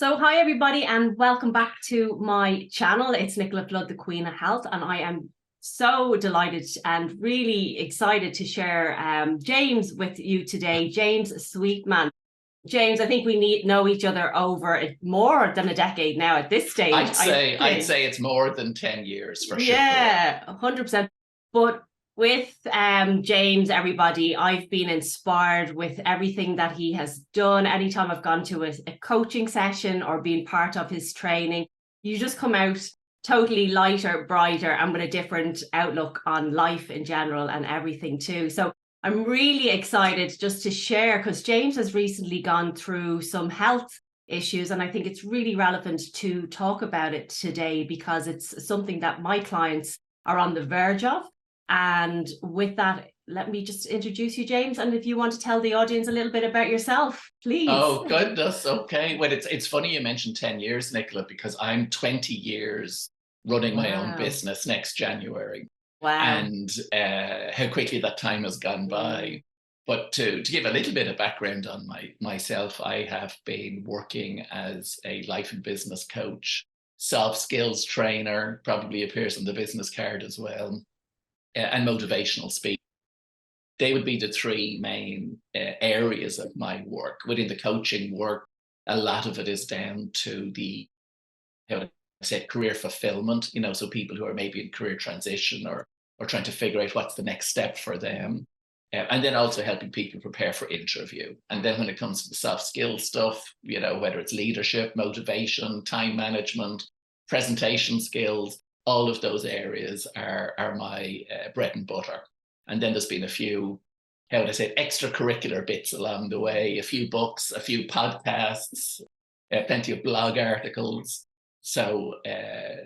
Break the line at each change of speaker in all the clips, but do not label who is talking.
So hi everybody and welcome back to my channel. It's Nicola Flood, the Queen of Health, and I am so delighted and really excited to share James with you today. James Sweetman. James, I think we know each other over more than a decade now at this stage.
I'd say it's more than 10 years for sure.
Yeah, 100%. But with James, everybody, I've been inspired with everything that he has done. Anytime I've gone to a coaching session or been part of his training, you just come out totally lighter, brighter, and with a different outlook on life in general and everything too. So I'm really excited just to share, because James has recently gone through some health issues, and I think it's really relevant to talk about it today because it's something that my clients are on the verge of. And with that, let me just introduce you, James. And if you want to tell the audience a little bit about yourself, please.
Oh, goodness. Okay. Well, it's funny you mentioned 10 years, Nicola, because I'm 20 years running my own business next January.
Wow.
And how quickly that time has gone by. But to give a little bit of background on myself, I have been working as a life and business coach, soft skills trainer, probably appears on the business card as well, and motivational speaker. They would be the three main areas of my work. Within the coaching work, a lot of it is down to the, how to say, career fulfillment, so people who are maybe in career transition or trying to figure out what's the next step for them. And then also helping people prepare for interview. And then when it comes to the soft skills stuff, whether it's leadership, motivation, time management, presentation skills, all of those areas are my bread and butter. And then there's been a few, how would I say, extracurricular bits along the way, a few books, a few podcasts, plenty of blog articles. So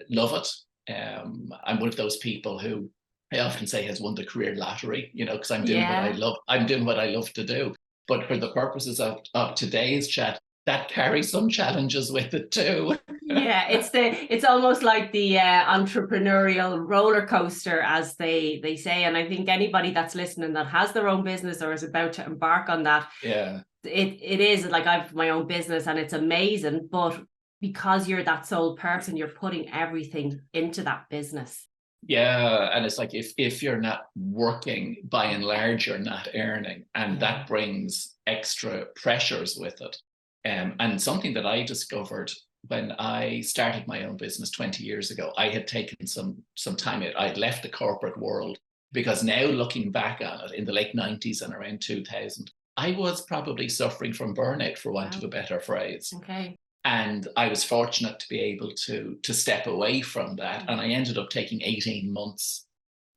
love it. I'm one of those people who I often say has won the career lottery, because I'm doing what I love. I'm doing what I love to do. But for the purposes of today's chat, that carries some challenges with it too.
Yeah, it's almost like the entrepreneurial roller coaster, as they say. And I think anybody that's listening that has their own business or is about to embark on that, it is like, I've my own business and it's amazing, but because you're that sole person, you're putting everything into that business.
Yeah, and it's like if you're not working, by and large, you're not earning, and that brings extra pressures with it. And something that I discovered when I started my own business 20 years ago, I had taken some time out. I'd left the corporate world because now looking back on it, in the late 90s and around 2000, I was probably suffering from burnout, for want of a better phrase.
Okay.
And I was fortunate to be able to step away from that. And I ended up taking 18 months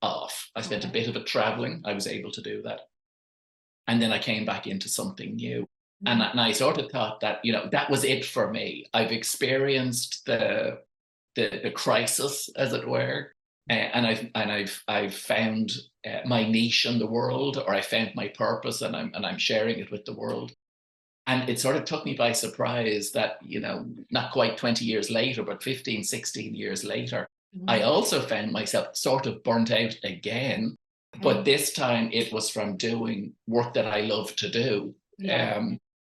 off. I spent a bit of it traveling. I was able to do that. And then I came back into something new. And I sort of thought that, that was it for me. I've experienced the crisis, as it were. And I've found my niche in the world, or I found my purpose, and I'm sharing it with the world. And it sort of took me by surprise that, not quite 20 years later, but 15, 16 years later, I also found myself sort of burnt out again. But this time it was from doing work that I love to do,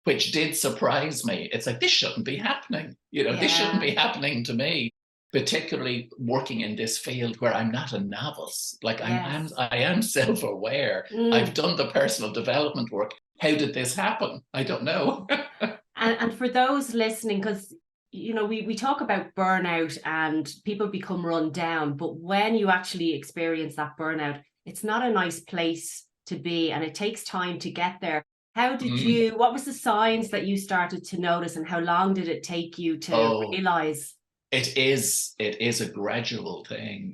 which did surprise me. It's like, this shouldn't be happening. This shouldn't be happening to me, particularly working in this field where I'm not a novice. Like I am self-aware. I've done the personal development work. How did this happen? I don't know.
and for those listening, because we talk about burnout and people become run down, but when you actually experience that burnout, it's not a nice place to be, and it takes time to get there. How did what was the signs that you started to notice, and how long did it take you to realize?
It is a gradual thing.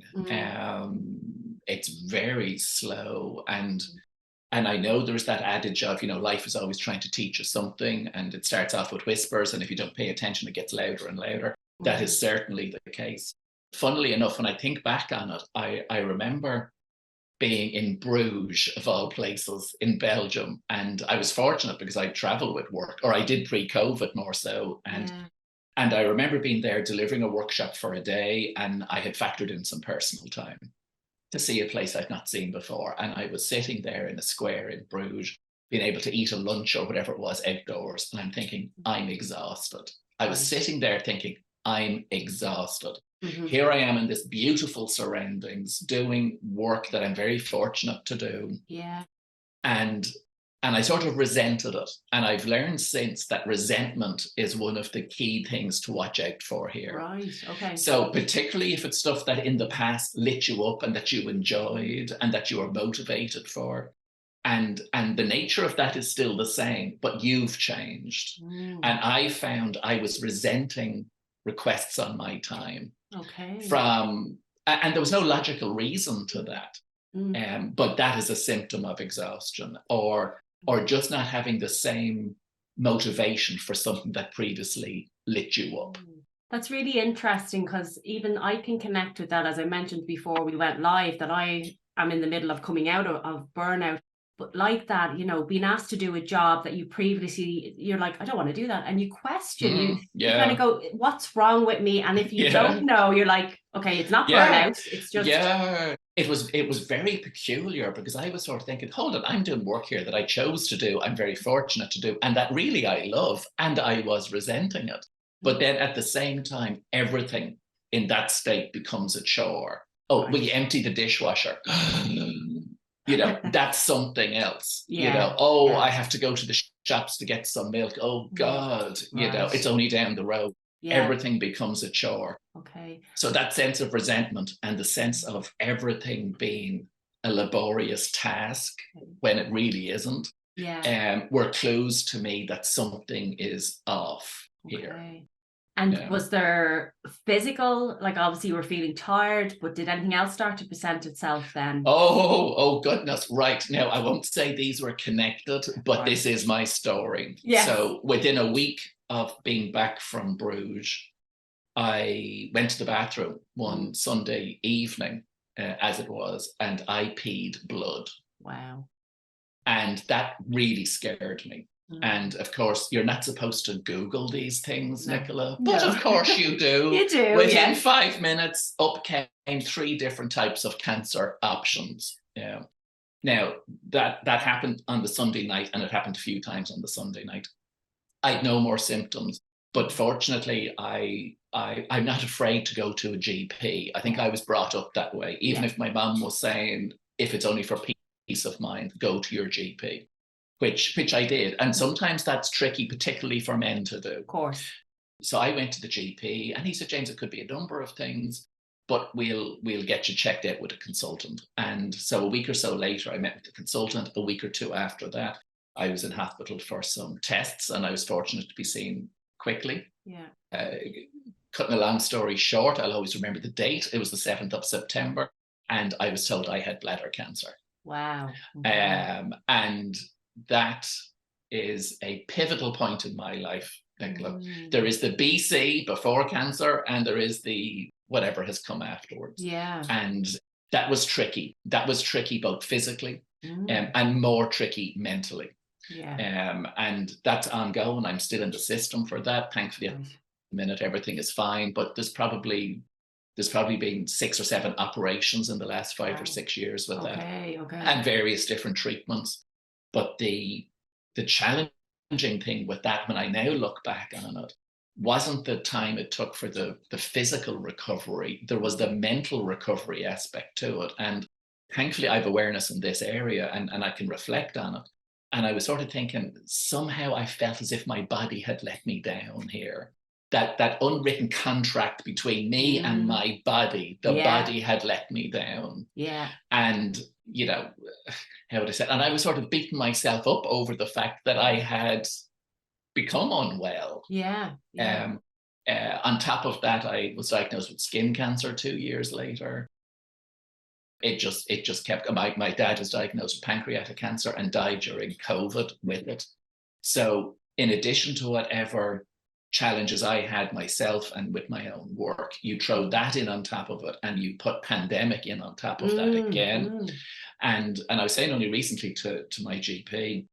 It's very slow, and I know there's that adage of, life is always trying to teach us something, and it starts off with whispers, and if you don't pay attention, it gets louder and louder. That is certainly the case. Funnily enough, when I think back on it, I remember being in Bruges, of all places, in Belgium. And I was fortunate because I traveled with work, or I did pre-COVID more so. And I remember being there delivering a workshop for a day, and I had factored in some personal time to see a place I'd not seen before. And I was sitting there in a square in Bruges, being able to eat a lunch or whatever it was outdoors. And I'm thinking, I'm exhausted. I was sitting there thinking, I'm exhausted.
Mm-hmm.
Here I am in this beautiful surroundings, doing work that I'm very fortunate to do.
Yeah.
And I sort of resented it. And I've learned since that resentment is one of the key things to watch out for here.
Right. Okay.
So particularly if it's stuff that in the past lit you up and that you enjoyed and that you were motivated for, and the nature of that is still the same, but you've changed. And I found I was resenting requests on my time.
Okay.
And there was no logical reason to that. But that is a symptom of exhaustion, or just not having the same motivation for something that previously lit you up.
That's really interesting, because even I can connect with that. As I mentioned before we went live, that I am in the middle of coming out of burnout. But like that, you know, being asked to do a job that you previously, you're like, I don't want to do that. And you question, you kind of go, what's wrong with me? And if you don't know, you're like, okay, it's not burnout. It's just.
Yeah. It was very peculiar, because I was sort of thinking, hold on, I'm doing work here that I chose to do. I'm very fortunate to do. And that really I love. And I was resenting it. But then at the same time, everything in that state becomes a chore. Oh, will you empty the dishwasher? You know, that's something else. You know, I have to go to the shops to get some milk. Oh God, you know, it's only down the road. Everything becomes a chore.
Okay.
So that sense of resentment and the sense of everything being a laborious task when it really isn't, were clues to me that something is off here.
And was there physical, like obviously you were feeling tired, but did anything else start to present itself then?
Oh goodness. Right. Now, I won't say these were connected, but this is my story. Yes. So within a week of being back from Bruges, I went to the bathroom one Sunday evening, as it was, and I peed blood.
Wow.
And that really scared me. And of course, you're not supposed to Google these things, Nicola, but of course you do.
You do.
Within 5 minutes, up came 3 different types of cancer options. Yeah. Now, that happened on the Sunday night, and it happened a few times on the Sunday night. I had no more symptoms, but fortunately, I'm not afraid to go to a GP. I think I was brought up that way. Even if my mom was saying, if it's only for peace of mind, go to your GP. Which I did. And sometimes that's tricky, particularly for men to do.
Of course.
So I went to the GP and he said, James, it could be a number of things, but we'll get you checked out with a consultant. And so a week or so later, I met with the consultant. A week or 2 after that, I was in hospital for some tests, and I was fortunate to be seen quickly. Cutting a long story short, I'll always remember the date. It was the 7th of September, and I was told I had bladder cancer.
Wow.
And that is a pivotal point in my life, Nicola. There is the BC, before cancer, and there is the whatever has come afterwards. And that was tricky. That was tricky both physically and more tricky mentally. And that's ongoing. I'm still in the system for that. Thankfully, at the minute, everything is fine. But there's probably been 6 or 7 operations in the last 5 or 6 years with that. And various different treatments. But the challenging thing with that, when I now look back on it, wasn't the time it took for the physical recovery. There was the mental recovery aspect to it. And thankfully, I have awareness in this area, and I can reflect on it. And I was sort of thinking, somehow I felt as if my body had let me down here. That unwritten contract between me and my body, the body had let me down. And, you know, how would I say it? And I was sort of beating myself up over the fact that I had become unwell. On top of that, I was diagnosed with skin cancer 2 years later. It just kept, my dad was diagnosed with pancreatic cancer and died during COVID with it. So in addition to whatever challenges I had myself and with my own work, you throw that in on top of it, and you put pandemic in on top of that again. And I was saying only recently to my GP,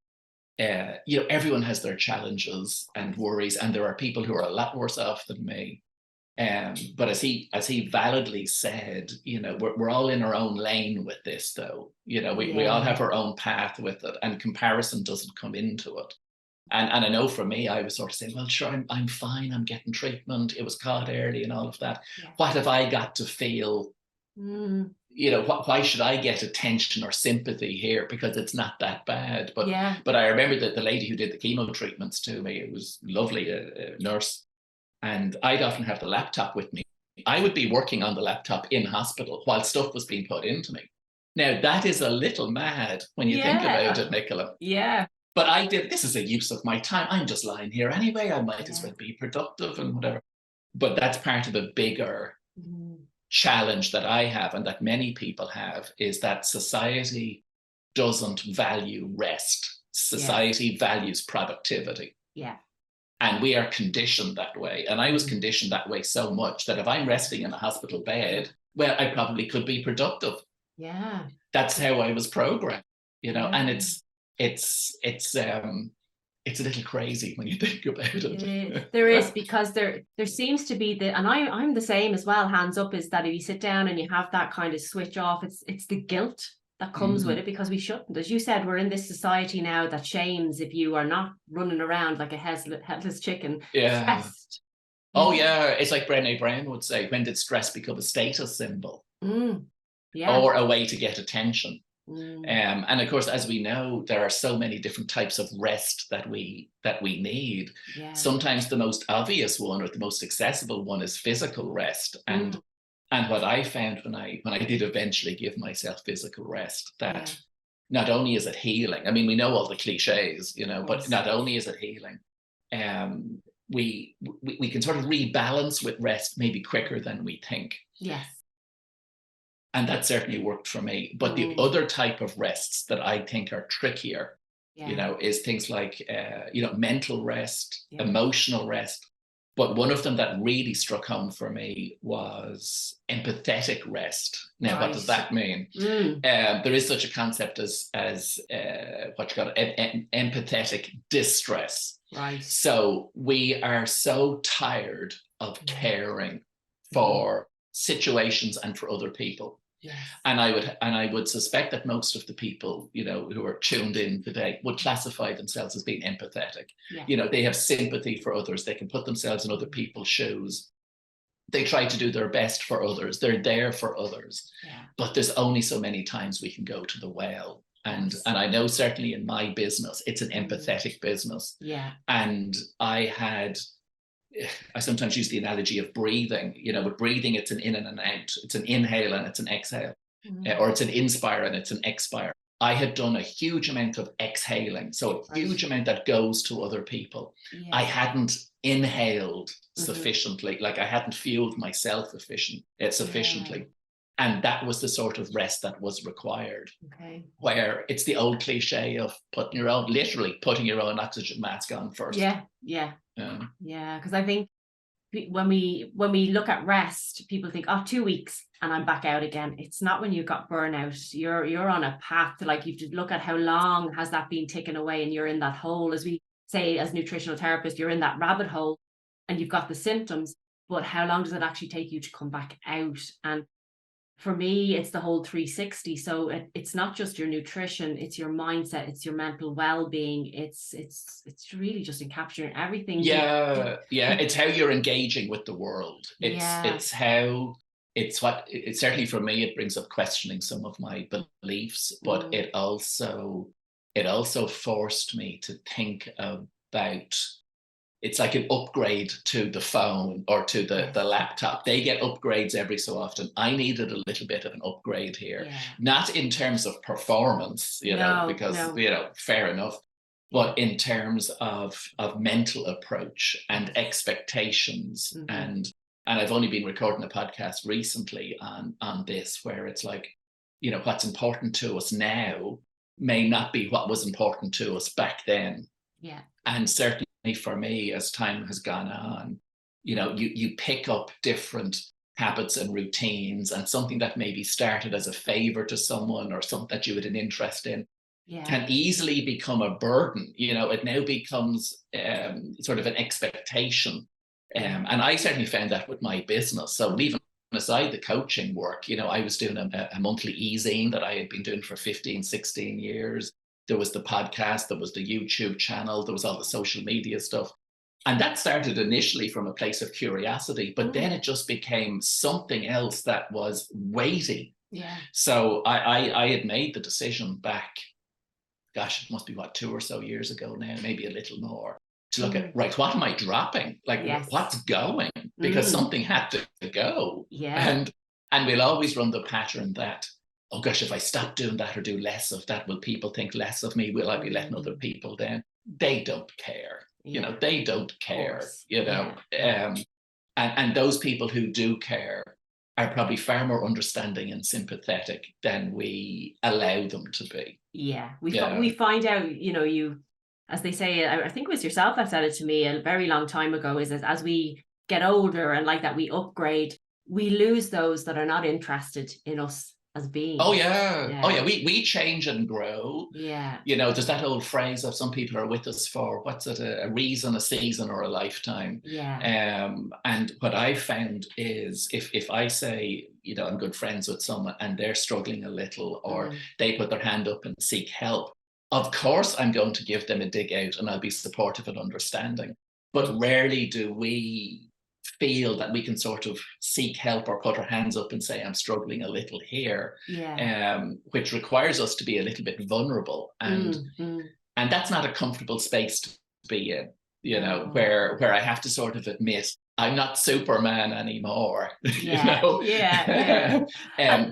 you know, everyone has their challenges and worries, and there are people who are a lot worse off than me. But as he validly said, you know, we're all in our own lane with this, though. You know, we all have our own path with it, and comparison doesn't come into it. And I know for me, I was sort of saying, well, sure, I'm fine. I'm getting treatment. It was caught early and all of that.
Yeah.
What have I got to feel? Why should I get attention or sympathy here? Because it's not that bad. But I remember that the lady who did the chemo treatments to me, it was lovely, a nurse. And I'd often have the laptop with me. I would be working on the laptop in hospital while stuff was being put into me. Now, that is a little mad when you think about it, Nicola.
Yeah.
But this is a use of my time. I'm just lying here anyway. I might as well be productive and whatever. But that's part of a bigger challenge that I have and that many people have, is that society doesn't value rest. Society values productivity.
Yeah.
And we are conditioned that way. And I was conditioned that way so much that if I'm resting in a hospital bed, well, I probably could be productive.
Yeah.
That's how I was programmed, and it's a little crazy when you think about it.
There is, because there seems to be and I'm the same as well, hands up, is that if you sit down and you have that kind of switch off, it's the guilt that comes with it, because we shouldn't. As you said, we're in this society now that shames if you are not running around like a headless chicken.
Yeah.
Stressed.
Oh yeah, it's like Brené Brown would say, when did stress become a status symbol?
Yeah.
Or a way to get attention? And of course, as we know, there are so many different types of rest that we need. Sometimes the most obvious one or the most accessible one is physical rest. And what I found when I did eventually give myself physical rest, that not only is it healing, I mean, we know all the cliches, but not only is it healing, we can sort of rebalance with rest maybe quicker than we think.
Yes.
And that certainly worked for me. But the other type of rests that I think are trickier, is things like, mental rest, emotional rest. But one of them that really struck home for me was empathetic rest. Now, what does that mean? There is such a concept as what you call empathetic distress.
Right.
So we are so tired of caring for situations and for other people.
Yes.
And I would suspect that most of the people, who are tuned in today would classify themselves as being empathetic. They have sympathy for others. They can put themselves in other people's shoes. They try to do their best for others. They're there for others. But there's only so many times we can go to the well. And I know certainly in my business, it's an empathetic business. And I sometimes use the analogy of breathing. With breathing, it's an in and an out. It's an inhale and it's an exhale. Or it's an inspire and it's an expire. I had done a huge amount of exhaling, so a huge amount that goes to other people. I hadn't inhaled sufficiently, like I hadn't fueled myself sufficiently. And that was the sort of rest that was required. Where it's the old cliche of literally putting your own oxygen mask on first.
Because I think when we look at rest, people think, 2 weeks and I'm back out again. It's not when you've got burnout. You're on a path to, like, you have to look at how long has that been taken away, and you're in that hole. As we say, as nutritional therapists, you're in that rabbit hole and you've got the symptoms, but how long does it actually take you to come back out? And for me, it's the whole 360. So it's not just your nutrition, it's your mindset, it's your mental well-being. It's really just in capturing everything.
It's how you're engaging with the world. It's certainly for me, it brings up questioning some of my beliefs, but it also forced me to think about, it's like an upgrade to the phone or to the laptop. They get upgrades every so often. I needed a little bit of an upgrade here, not in terms of performance, because fair enough, but in terms of mental approach and expectations. And I've only been recording a podcast recently on this, where it's like, what's important to us now may not be what was important to us back then. And certainly for me, as time has gone on, you pick up different habits and routines, and something that maybe started as a favor to someone or something that you had an interest in can easily become a burden. It now becomes sort of an expectation. And I certainly found that with my business. So even aside the coaching work, I was doing a monthly e-zine that I had been doing for 15, 16 years. there was the podcast, there was the YouTube channel, there was all the social media stuff. And that started initially from a place of curiosity, but then it just became something else that was weighty.
Yeah.
So I had made the decision back, gosh, it must be 2 or so years ago now, maybe a little more, to look at, right, what am I dropping? Like, what's going? Because something had to go.
Yeah.
And we'll always run the pattern that, oh gosh, if I stop doing that or do less of that, will people think less of me? Will I be letting other people down? They don't care. They don't care, and those people who do care are probably far more understanding and sympathetic than we allow them to be.
Yeah, we find out, you, as they say, I think it was yourself that said it to me a very long time ago, is that as we get older and like that we upgrade, we lose those that are not interested in us as beings.
Oh yeah. We change and grow.
Yeah.
There's that old phrase of some people are with us for, what's it, a reason, a season, or a lifetime.
Yeah.
And what I found is if I say, I'm good friends with someone and they're struggling a little, or they put their hand up and seek help, of course I'm going to give them a dig out and I'll be supportive and understanding. But rarely do we feel that we can sort of seek help or put our hands up and say, I'm struggling a little here, which requires us to be a little bit vulnerable. And that's not a comfortable space to be in, where I have to sort of admit, I'm not Superman anymore.
Yeah.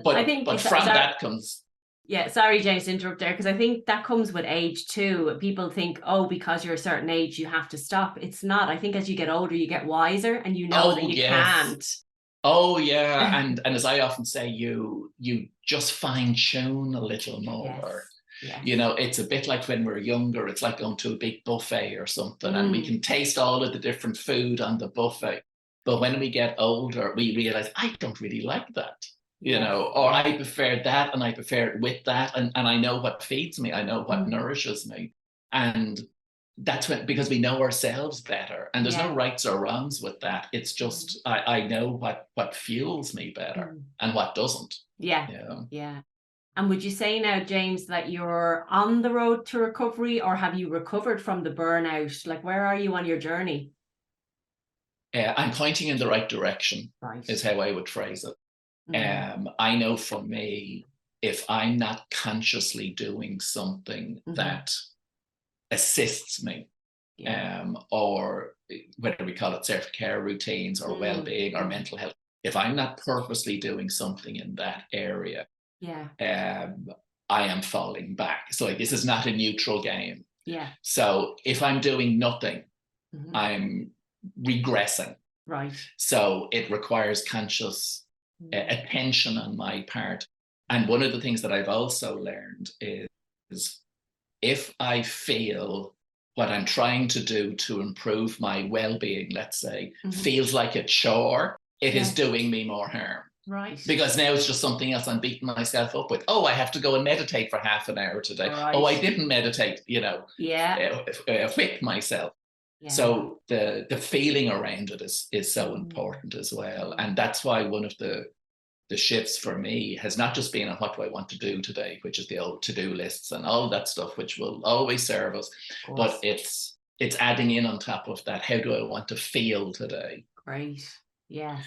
But
I think
from that comes...
Yeah, sorry, James, to interrupt there, because I think that comes with age too. People think, oh, because you're a certain age, you have to stop. It's not. I think as you get older, you get wiser, and that you can't.
Oh yeah, and as I often say, you just fine tune a little more. Yes. It's a bit like when we're younger. It's like going to a big buffet or something, and we can taste all of the different food on the buffet. But when we get older, we realize, I don't really like that. Or I prefer that, and I prefer it with that, and I know what feeds me, I know what nourishes me, and that's when, because we know ourselves better, and there's no rights or wrongs with that. It's just I know what fuels me better and what doesn't.
Yeah. And would you say now, James, that you're on the road to recovery, or have you recovered from the burnout? Like, where are you on your journey?
I'm pointing in the right direction, is how I would phrase it. I know for me, if I'm not consciously doing something that assists me, or whether we call it self-care routines or well-being or mental health, if I'm not purposely doing something in that area, I am falling back. So this is not a neutral game. So if I'm doing nothing, I'm regressing.
Right.
So it requires conscious attention on my part. And one of the things that I've also learned is if I feel what I'm trying to do to improve my well-being, let's say, feels like a chore, it is doing me more harm.
Right.
Because now it's just something else I'm beating myself up with. Oh, I have to go and meditate for half an hour today. Right. Oh, I didn't meditate, whip myself. Yeah. So the feeling around it is so important as well. And that's why one of the shifts for me has not just been on what do I want to do today, which is the old to-do lists and all that stuff, which will always serve us. But it's adding in on top of that, how do I want to feel today?
Great. Yes.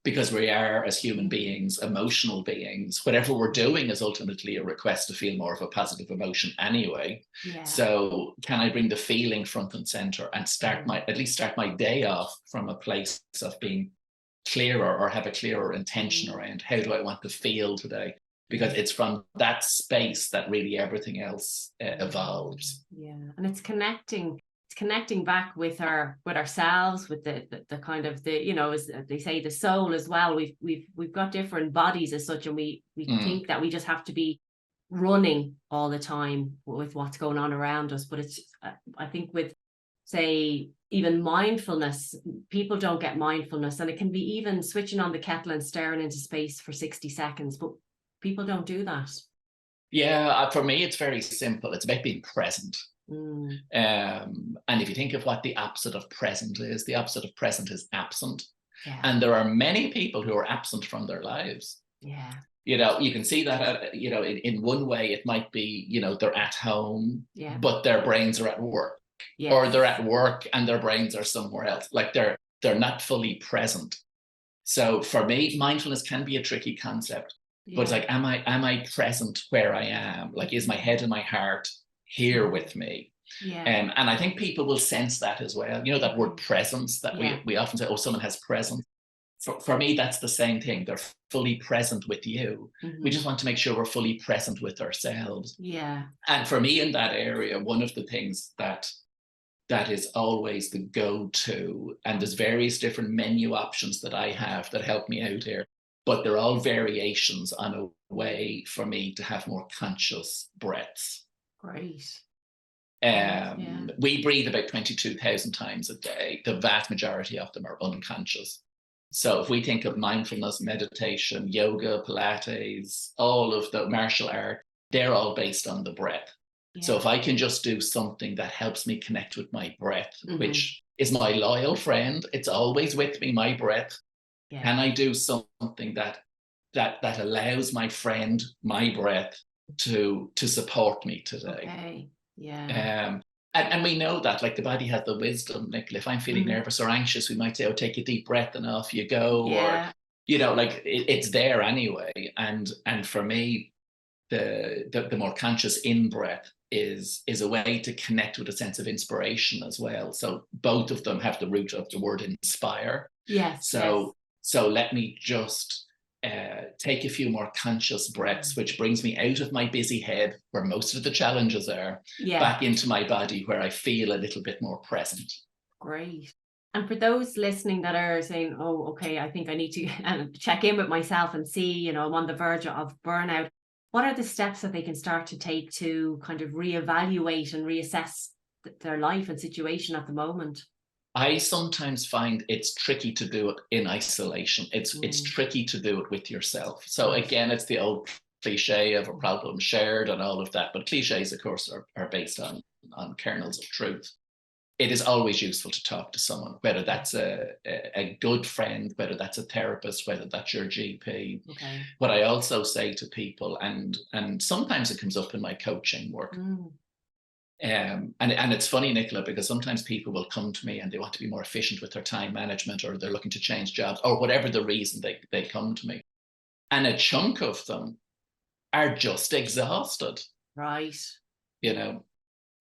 Because we are, as human beings, emotional beings. Whatever we're doing is ultimately a request to feel more of a positive emotion anyway. Yeah. So can I bring the feeling front and center and start my day off from a place of being clearer, or have a clearer intention around how do I want to feel today? Because it's from that space that really everything else evolves.
Yeah, and it's connecting back with ourselves, with the kind of as they say, the soul as well. We've got different bodies as such, and we think that we just have to be running all the time with what's going on around us. But it's I think with, say, even mindfulness, people don't get mindfulness, and it can be even switching on the kettle and staring into space for 60 seconds, but people don't do that.
Yeah, for me it's very simple. It's about being present. And if you think of what the opposite of present is, the opposite of present is absent. And there are many people who are absent from their lives. You can see that, in one way, it might be, they're at home,
Yeah.
but their brains are at work.
Yes.
Or they're at work and their brains are somewhere else. Like they're not fully present. So for me, mindfulness can be a tricky concept, but it's like, am I present where I am? Like, is my head and my heart here with me?
Yeah.
And I think people will sense that as well. That word presence that we often say, oh, someone has presence. For me, that's the same thing. They're fully present with you. We just want to make sure we're fully present with ourselves.
Yeah.
And for me in that area, one of the things that is always the go-to, and there's various different menu options that I have that help me out here, but they're all variations on a way for me to have more conscious breaths.
Great.
We breathe about 22,000 times a day. The vast majority of them are unconscious. So if we think of mindfulness, meditation, yoga, Pilates, all of the martial art, they're all based on the breath. Yeah. So if I can just do something that helps me connect with my breath, which is my loyal friend, it's always with me, my breath. Yeah. Can I do something that allows my friend, my breath, to support me today? Okay. Yeah. And we know that, like, the body has the wisdom, Nicola. If I'm feeling nervous or anxious, we might say, oh, take a deep breath and off you go. Yeah. Or, like it's there anyway. And for me, the more conscious in-breath is a way to connect with a sense of inspiration as well. So both of them have the root of the word inspire. Yes. So let me just take a few more conscious breaths, which brings me out of my busy head where most of the challenges are, back into my body where I feel a little bit more present.
Great. And for those listening that are saying, oh, okay, I think I need to check in with myself and see, I'm on the verge of burnout. What are the steps that they can start to take to kind of reevaluate and reassess their life and situation at the moment?
I sometimes find it's tricky to do it in isolation. It's tricky to do it with yourself. So again, it's the old cliche of a problem shared and all of that. But cliches, of course, are based on kernels of truth. It is always useful to talk to someone, whether that's a good friend, whether that's a therapist, whether that's your GP. Okay. What I also say to people, and sometimes it comes up in my coaching work. And it's funny, Nicola, because sometimes people will come to me and they want to be more efficient with their time management, or they're looking to change jobs, or whatever the reason they come to me. And a chunk of them are just exhausted.
Right.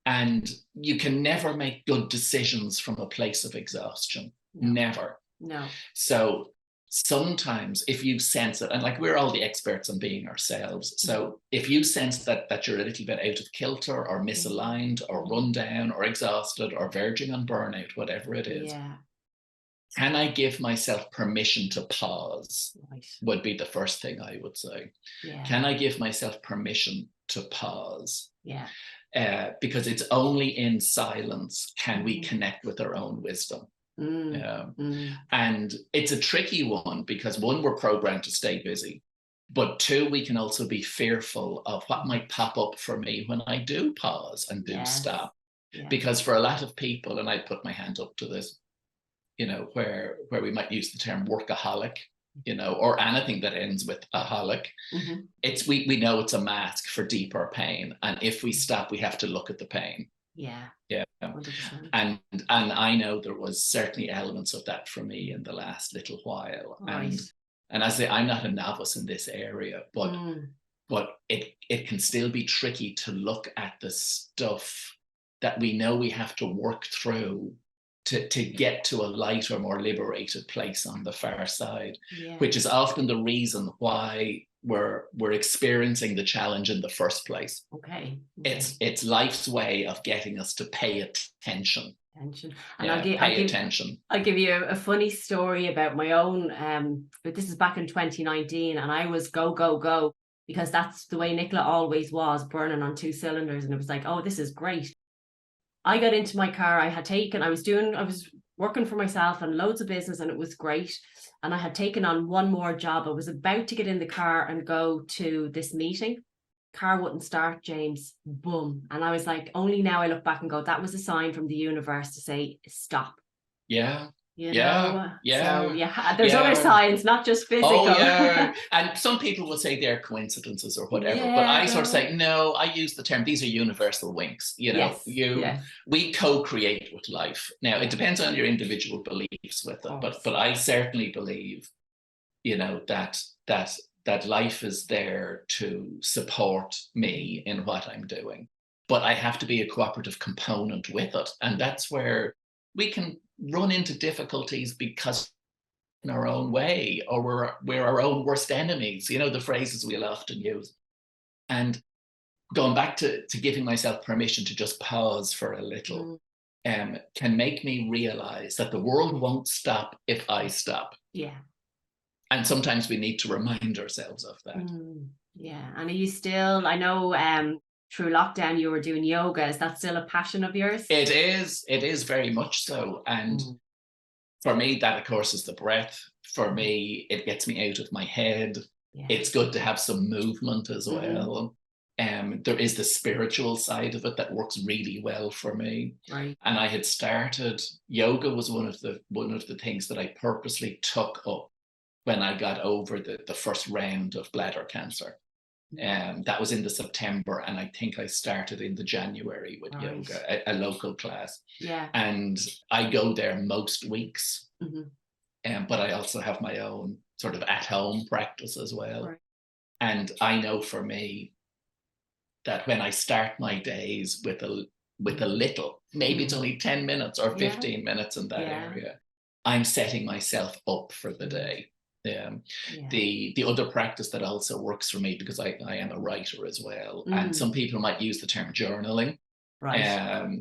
And you can never make good decisions from a place of exhaustion. No. Never. No. So sometimes if you sense it, and like, we're all the experts on being ourselves. So if you sense that you're a little bit out of kilter or misaligned or run down or exhausted or verging on burnout, whatever it is, can I give myself permission to pause? Right. Would be the first thing I would say. Yeah. Can I give myself permission to pause? Yeah. Because it's only in silence can we connect with our own wisdom. And it's a tricky one because, one, we're programmed to stay busy, but two, we can also be fearful of what might pop up for me when I do pause and do stop. Yeah. Because for a lot of people, and I put my hand up to this, where we might use the term workaholic, or anything that ends with aholic, it's we know it's a mask for deeper pain, and if we stop, we have to look at the pain. Yeah. 100%. And I know there was certainly elements of that for me in the last little while. Right. And I say, I'm not a novice in this area, but it can still be tricky to look at the stuff that we know we have to work through to get to a lighter, more liberated place on the far side, which is often the reason why we're experiencing the challenge in the first place. Okay. It's life's way of getting us to pay attention. And I'll give you a funny story about my own, but this is back in 2019, and I was go, because that's the way Nicola always was, burning on two cylinders. And it was like, oh, this is great. I got into my car. I was working for myself and loads of business, and it was great. And I had taken on one more job. I was about to get in the car and go to this meeting. Car wouldn't start, James. Boom. And I was like, only now I look back and go, that was a sign from the universe to say, stop. Yeah.
you
Yeah,
know? So
yeah,
yeah, there's other
yeah.
signs, not just
Oh,
physical.
yeah. And some people will say they're coincidences or whatever, but
Yeah,
I sort of
no.
say, no, I use the term, these are universal winks.
Yes, yes,
We co-create with life. Now, it
yeah,
depends on your individual beliefs with
of
it,
course.
but I certainly believe, that that life is there to support me in what I'm doing. But I have to be a cooperative component with it. And that's where we can run into difficulties because in our own way, or we're our own worst enemies, the phrases we'll often use. And going back to giving myself permission to just pause for a little can make me realize that the world won't stop if I stop.
Yeah.
And sometimes we need to remind ourselves of that.
Yeah. And are you still, I know through lockdown you were doing yoga. Is that still a passion of yours?
It is very much so. And for me, that of course is the breath. For me, it gets me out of my head.
Yeah.
It's good to have some movement as well. There is the spiritual side of it that works really well for me.
Right.
And I had started, yoga was one of the things that I purposely took up when I got over the first round of bladder cancer. That was in the September, and I think I started in the January with yoga, a local class.
Yeah.
And I go there most weeks. But I also have my own sort of at-home practice as well. Right. And I know for me that when I start my days with a little, maybe it's only 10 minutes or 15 minutes in that area, I'm setting myself up for the day. The other practice that also works for me, because I am a writer as well, and some people might use the term journaling, right,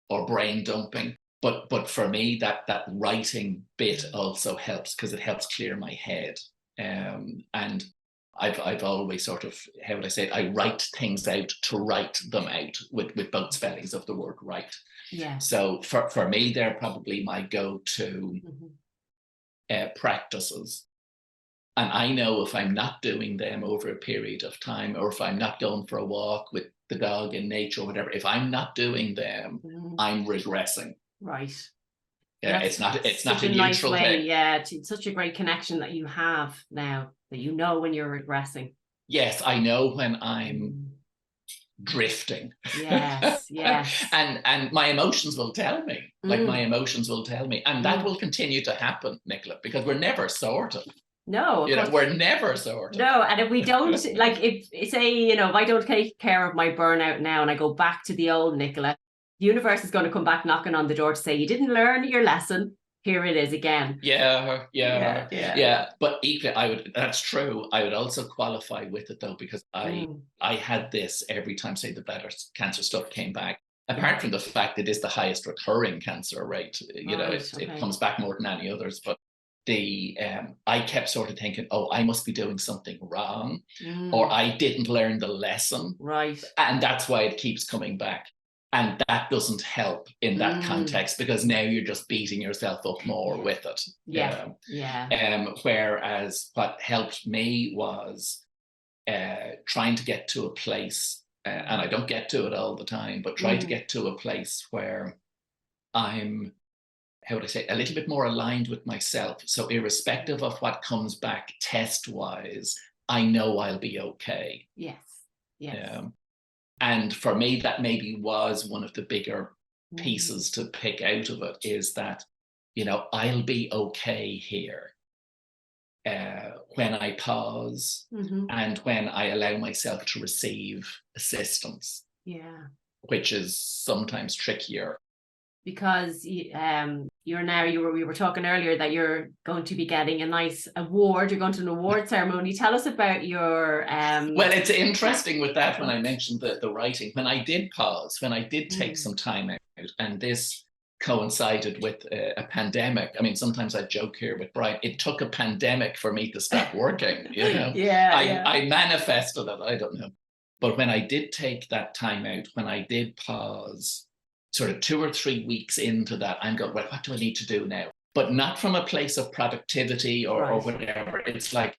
or brain dumping, but for me that writing bit also helps, because it helps clear my head. And I've always sort of, how would I say it? I write things out to write them out, with both spellings of the word write. Yeah. So for me, they're probably my go-to practices. And I know if I'm not doing them over a period of time, or if I'm not going for a walk with the dog in nature or whatever, if I'm not doing them, I'm regressing. Right. Yeah, it's not a neutral thing.
Yeah, it's such a great connection that you have now, that you know when you're regressing.
Yes, I know when I'm drifting.
Yes, yes.
And my emotions will tell me. My emotions will tell me. And that will continue to happen, Nicola, because we're never sorted.
No,
we're never sorted.
No, and if we don't, like, if say, if I don't take care of my burnout now and I go back to the old Nicola, the universe is going to come back knocking on the door to say, you didn't learn your lesson. Here it is again.
Yeah. But equally, that's true. I would also qualify with it though, because I had this every time, say, the bladder cancer stuff came back. Apart from the fact it is the highest recurring cancer rate, it comes back more than any others. But I kept sort of thinking, oh, I must be doing something wrong, or I didn't learn the lesson.
Right.
And that's why it keeps coming back. And that doesn't help in that context, because now you're just beating yourself up more with it.
Yeah.
Whereas what helped me was trying to get to a place, and I don't get to it all the time, but try to get to a place where I'm, how would I say, a little bit more aligned with myself. So irrespective of what comes back test-wise, I know I'll be okay.
Yes.
And for me, that maybe was one of the bigger pieces to pick out of it, is that, I'll be okay here when I pause and when I allow myself to receive assistance. Yeah. Which is sometimes trickier.
Because we were talking earlier that you're going to be getting a nice award. You're going to an award ceremony. Tell us about your
Well, it's interesting with that, when I mentioned the writing. When I did pause, when I did take some time out, and this coincided with a pandemic. I mean, sometimes I joke here with Brian, it took a pandemic for me to stop working. I manifested it, I don't know. But when I did take that time out, when I did pause, sort of 2 or 3 weeks into that, I'm going, well, what do I need to do now? But not from a place of productivity or whatever. It's like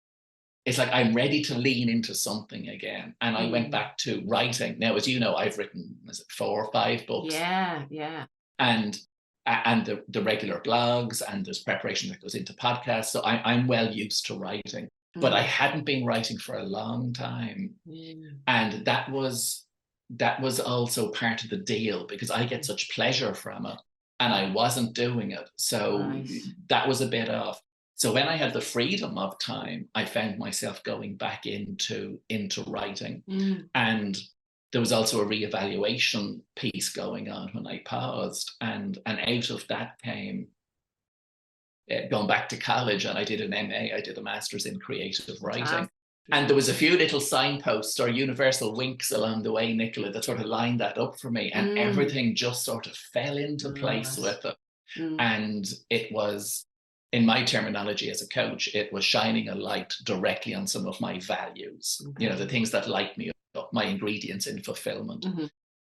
I'm ready to lean into something again. And I went back to writing. Now, as you know, I've written, 4 or 5 books?
Yeah.
And and the regular blogs, and there's preparation that goes into podcasts. So I'm well used to writing, but I hadn't been writing for a long time. And that was also part of the deal, because I get such pleasure from it and I wasn't doing it. So that was a bit off. So when I had the freedom of time, I found myself going back into writing. And there was also a reevaluation piece going on when I paused. And out of that came going back to college, and I did an MA, I did a master's in creative writing. And there was a few little signposts or universal winks along the way, Nicola, that sort of lined that up for me. And everything just sort of fell into place with it. And it was, in my terminology as a coach, it was shining a light directly on some of my values, you know, the things that light me up, my ingredients in fulfillment.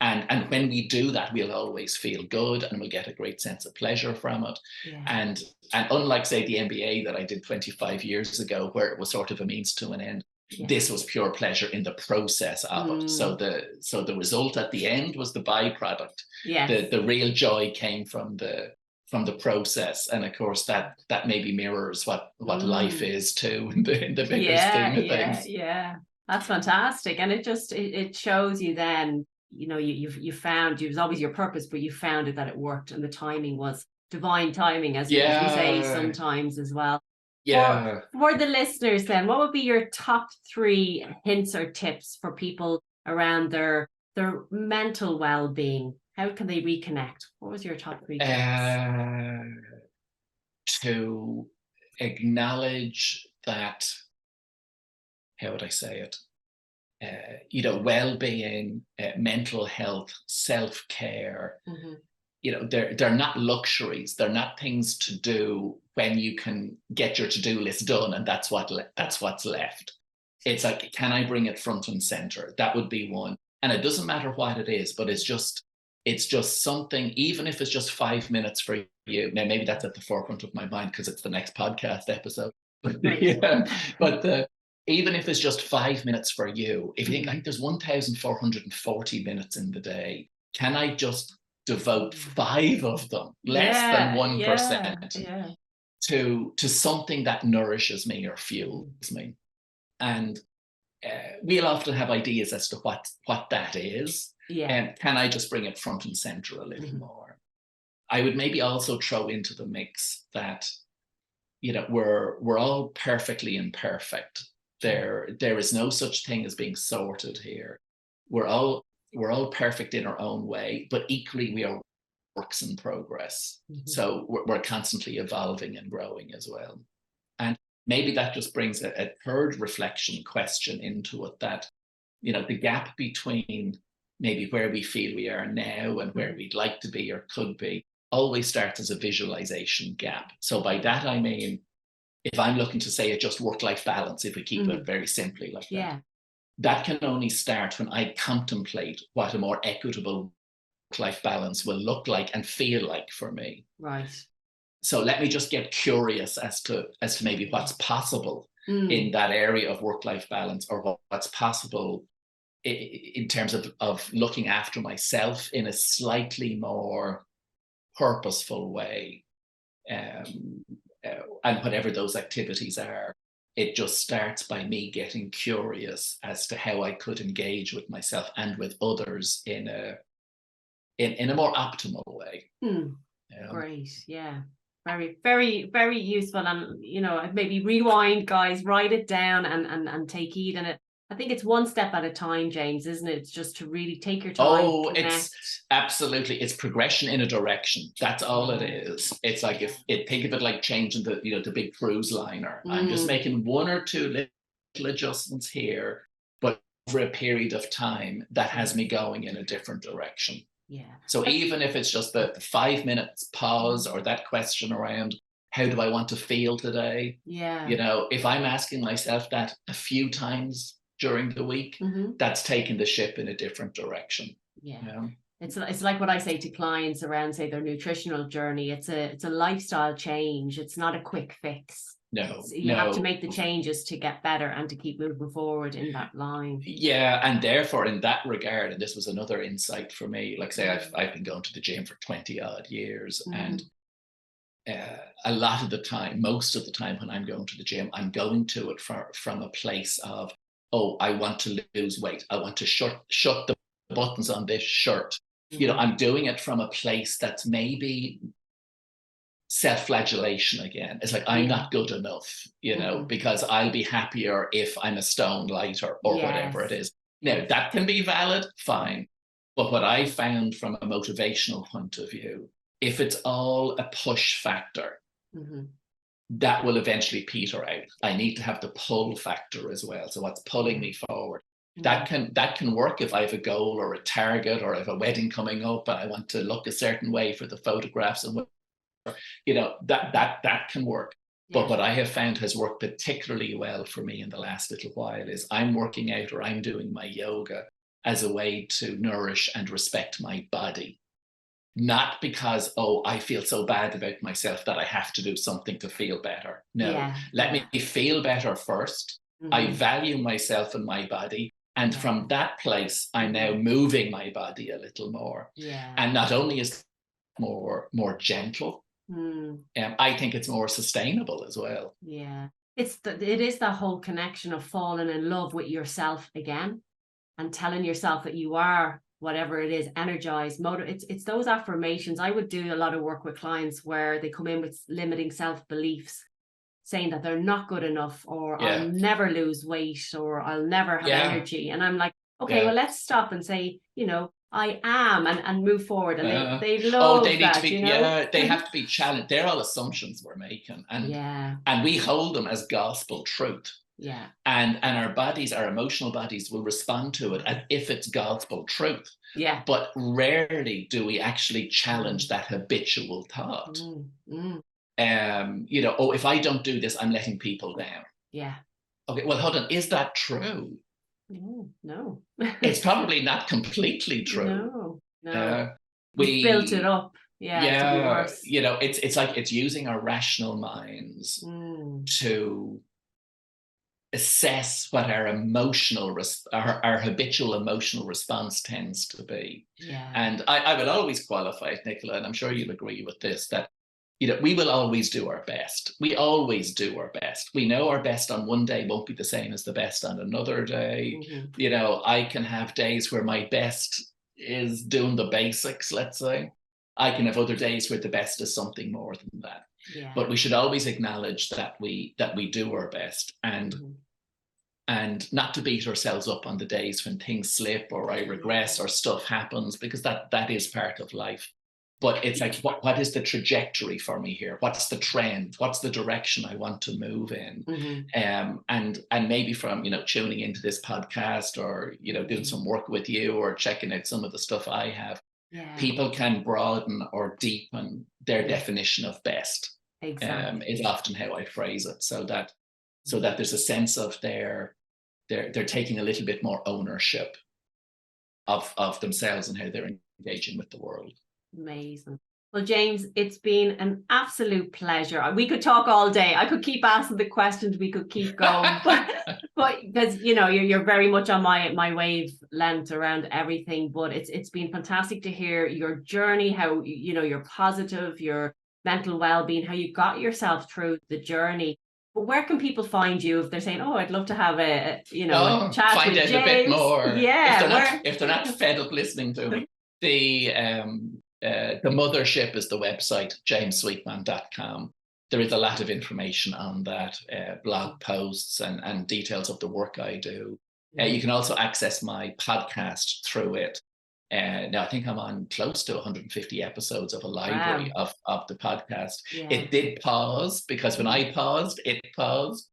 And when we do that, we'll always feel good and we'll get a great sense of pleasure from it. And unlike, say, the MBA that I did 25 years ago, where it was sort of a means to an end, this was pure pleasure in the process of it. So the result at the end was the byproduct. The real joy came from the process. And of course that maybe mirrors what life is too, in the bigger scheme of things.
That's fantastic. And it shows you then, you know, you found, it was always your purpose, but you found it, that it worked, and the timing was divine timing, as we say sometimes as well. For the listeners then, what would be your top 3 hints or tips for people around their mental well-being? How can they reconnect? What was your top 3 tips?
To acknowledge that, how would I say it? You know, well-being, mental health, self-care, you know, they're not luxuries. They're not things to do when you can get your to-do list done and that's what's left. It's like, can I bring it front and center? That would be one. And it doesn't matter what it is, but it's just something, even if it's just 5 minutes for you. Now, maybe that's at the forefront of my mind because it's the next podcast episode. But even if it's just 5 minutes for you, if you think, like, there's 1,440 minutes in the day, can I just devote 5 of them, less than 1%, to something that nourishes me or fuels me? And we'll often have ideas as to what that is. And can I just bring it front and center a little more? I would maybe also throw into the mix that, you know, we're all perfectly imperfect. There is no such thing as being sorted here. We're all perfect in our own way, but equally we are works in progress. So we're constantly evolving and growing as well. And maybe that just brings a third reflection question into it, that, you know, the gap between maybe where we feel we are now and where we'd like to be or could be always starts as a visualization gap. So by that, I mean, if I'm looking to say just work-life balance, if we keep it very simply like that can only start when I contemplate what a more equitable work-life balance will look like and feel like for me. So let me just get curious as to maybe what's possible in that area of work-life balance, or what's possible in terms of looking after myself in a slightly more purposeful way. And whatever those activities are, it just starts by me getting curious as to how I could engage with myself and with others in a more optimal way.
Great. Very, very, very useful. And, you know, maybe rewind, guys, write it down and take heed. And I think it's one step at a time, James, isn't it? It's just to really take your time.
It's absolutely, it's progression in a direction. That's all it is. It's like, think of it like changing the big cruise liner. I'm just making 1 or 2 little adjustments here, but over a period of time that has me going in a different direction. So even if it's just the 5 minutes pause, or that question around, how do I want to feel today? You know, if I'm asking myself that a few times during the week, that's taking the ship in a different direction.
It's like what I say to clients around, say, their nutritional journey. It's a lifestyle change. It's not a quick fix.
No,
You have to make the changes to get better and to keep moving forward in that line.
Yeah, and therefore, in that regard, and this was another insight for me. Like, say, I've been going to the gym for 20 odd years, and a lot of the time, most of the time, when I'm going to the gym, I'm going to it from a place of, oh, I want to lose weight. I want to shut the buttons on this shirt. You know, I'm doing it from a place that's maybe self-flagellation again. It's like, I'm not good enough, you know, because I'll be happier if I'm a stone lighter or whatever it is. Now, that can be valid, fine. But what I found from a motivational point of view, if it's all a push factor, that will eventually peter out. I need to have the pull factor as well. So what's pulling me forward? That can work if I have a goal or a target, or I have a wedding coming up and I want to look a certain way for the photographs, and you know, that can work. But what I have found has worked particularly well for me in the last little while is I'm working out, or I'm doing my yoga as a way to nourish and respect my body. Not because, oh, I feel so bad about myself that I have to do something to feel better. No, let me feel better first. I value myself and my body. And from that place, I'm now moving my body a little more. And not only is it more gentle, I think it's more sustainable as well.
It is that whole connection of falling in love with yourself again, and telling yourself that you are whatever it is, energized, motivated. It's those affirmations. I would do a lot of work with clients where they come in with limiting self-beliefs, saying that they're not good enough, or I'll never lose weight, or I'll never have energy. And I'm like, okay, well, let's stop and say, you know, I am, and move forward. And they love
they need
that,
to be,
you know?
they have to be challenged. They're all assumptions we're making. And we hold them as gospel truth. And our bodies, our emotional bodies, will respond to it as if it's gospel truth. But rarely do we actually challenge that habitual thought. You know, oh, if I don't do this, I'm letting people down. Okay, well, hold on. Is that true?
No.
It's probably not completely true.
No. We built it up. To be worse.
You know, it's like it's using our rational minds to assess what our emotional our habitual emotional response tends to be. And I will always qualify it, Nicola, and I'm sure you'll agree with this, that, you know, we will always do our best. We always do our best. We know our best on one day won't be the same as the best on another day. You know, I can have days where my best is doing the basics, let's say. I can have other days where the best is something more than that. But we should always acknowledge that we do our best, and not to beat ourselves up on the days when things slip or I regress or stuff happens, because that is part of life. But it's like, what is the trajectory for me here? What's the trend? What's the direction I want to move in? And maybe from, you know, tuning into this podcast, or, you know, doing some work with you, or checking out some of the stuff I have, people can broaden or deepen their definition of best. Is often how I phrase it, so that there's a sense of they're taking a little bit more ownership of themselves and how they're engaging with the world.
Amazing. Well, James, it's been an absolute pleasure. We could talk all day. I could keep asking the questions. We could keep going, but because, you know, you're very much on my wavelength around everything. But it's been fantastic to hear your journey, how, you know, you're positive, your mental well-being, how you got yourself through the journey. But where can people find you if they're saying, "Oh, I'd love to have a chat
find
with
out
James"?
A bit more. If they're not
where?
fed up listening to me. The mothership is the website, jamessweetman.com. There is a lot of information on that, blog posts and details of the work I do. You can also access my podcast through it. Now, I think I'm on close to 150 episodes of a library of the podcast. It did pause, because when I paused, it paused.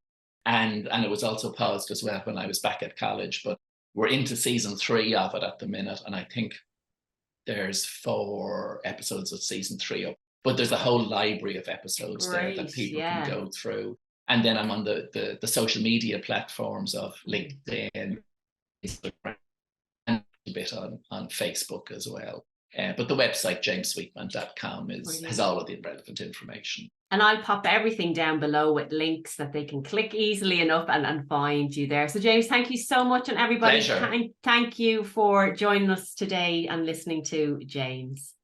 And it was also paused as well when I was back at college. But we're into season 3 of it at the minute. And I think there's 4 episodes of season 3 up. But there's a whole library of episodes there that people can go through. And then I'm on the social media platforms of LinkedIn, Instagram, and a bit on Facebook as well. But the website, jamessweetman.com, has all of the relevant information.
And I'll pop everything down below with links that they can click easily enough and find you there. So James, thank you so much. And everybody, thank you for joining us today and listening to James.